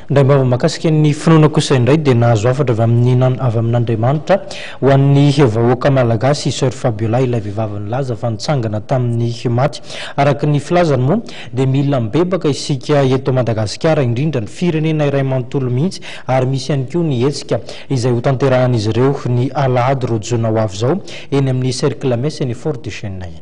ndray mba makasika ny finoana kosa indray dia nahazo afatra avy amin'Andriamanitra ho an'ny vahoaka malagasy Sœur Fabiola ilay vehivavy nilaza fa nitsangana tamin'ny maty. Araka ny filazany moa dia mila mibebaka isika eto Madagasikara indrindra ny firenena iray manontolo mihitsy ary misy ihany koa ny hetsika izay ho tanterahan'izy ireo ny alahady rojoana ho avy zao eny amin'ny cercle messe ny Fort du Chêne eny.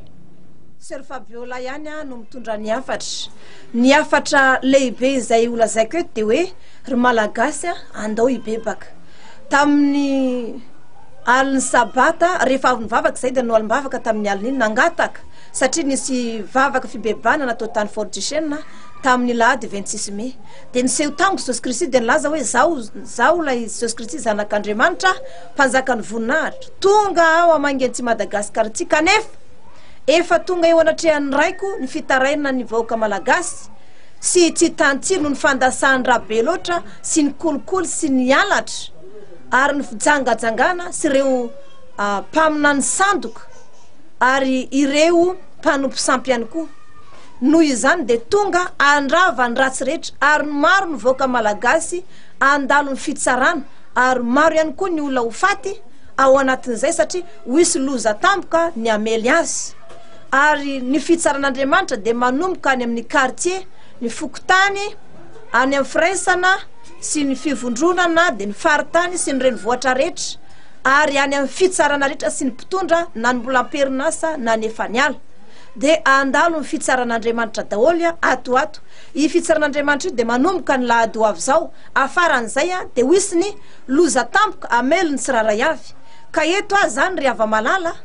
Sœur Fabiola ihany no mitondra ny afatra lehibe izay olazaiko eto dia hoe ry malagasy andao hibebaka tamin'ny aliny sabata rehefa avy nivavaka izay dia no alim-bavaka tamin'ny aliny iny nangataka satria nisy vavaka fibebana natao tany Fort du Chêne tamin'ny lahady 26 mai dia niseho tango Jesosy Kristy dia nilaza hoe zao lay Jesosy Kristy zanak'Andriamanitra mpanjaka ny voninahitra tonga aho amangentsy Madagasikara tsy kanefa efa tonga eo anatrehan'ny raiko ny fitaraina ny vahoaka malagasy sy tsy tantsiro no ny fandasahany rabe loatra sy ny kolikoly sy ny alatra ary ny fijangajangana sy ireo mpamina ny sandoka ary ireo mpanompo sampy ihany koa noho izany dia tonga andrava ny ratsy rehetra ary maro ny vahoaka malagasy andalo ny fitsarana ary maro ihany koa ny olona ho faty ao anatin'izay satria hoisy loza tampoka ny amely azy. Ary ny fitsaran'Andriamanitra dia manomboka any amin'ny quartier ny fokotany any amin'ny firaisana sy ny fivondronana dia ny faritany sy ny renivohitra rehetra ary any amin'ny fitsarana rehetra sy ny mpitondra na ny mbola amperinasa na ny efa niala dia andalo ny fitsaran'Andriamanitra daholo atoato. I fitsaran'Andriamanitra io dia manomboka ny lahady ho avy zao afaran'izay dia hoisy ny loza tampoka amelony sy raray avy ka eto zany ry ava-malala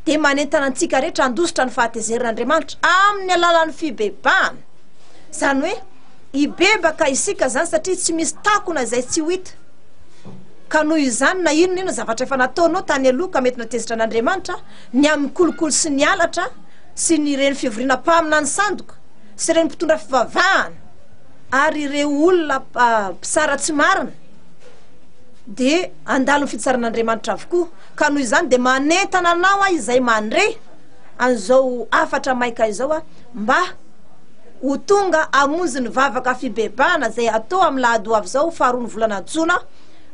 dia manentana antsika rehetra andositra ny fahatezerin'Andriamanitra amin'ny alalan'ny fibebahana zany hoe hibebaka isika zany satria tsy misy takona izay tsy ho hita ka noho izany na inona zavatra efa nataonao tany aloha ka mety natezitra an'Andriamanitra ny amin'ny kolikoly sy ny alatra sy ny reny fivoriana mpamina ny sandoka sy reny mpitondra fivavahana ary ireo olona mpisara tsy marina dia andalo ny fitsaran'Andriamanitra avokoa ka noho izany dia manentana anao izay mandre an'izao afatra maika izao mba ho tonga amonjy ny vavaka fibebahana izay atao amin'ny lahady ho avy zao faharoa ny volana jona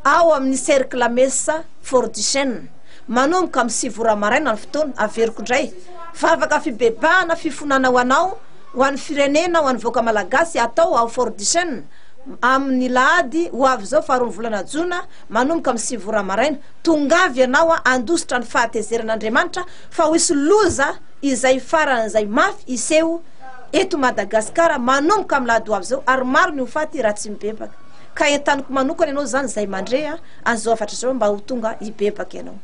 ao amin'ny cercle messe Fort du Chêne manomboka amin'ny 7 ora maraina ny fotoana averiko indray vavaka fibebahana fifonana ho anao ho an'ny firenena ho an'ny vahoaka malagasy atao ao Fort du Chêne amin'ny lahady ho avy zao faharoa ny volana jona manomboka amin'ny 7 ora maraina tongavy ianao andositra ny fahatezerin'Andriamanitra fa hoisy loza izay faran'izay mafy iseho eto Madagasikara manomboka amin'ny lahady ho avy zao ary maro ny ho faty raha tsy mibebaka ka entaniko manokana ianao zany izay mandre an'izao afatra zao mba ho tonga hibebaka ianao.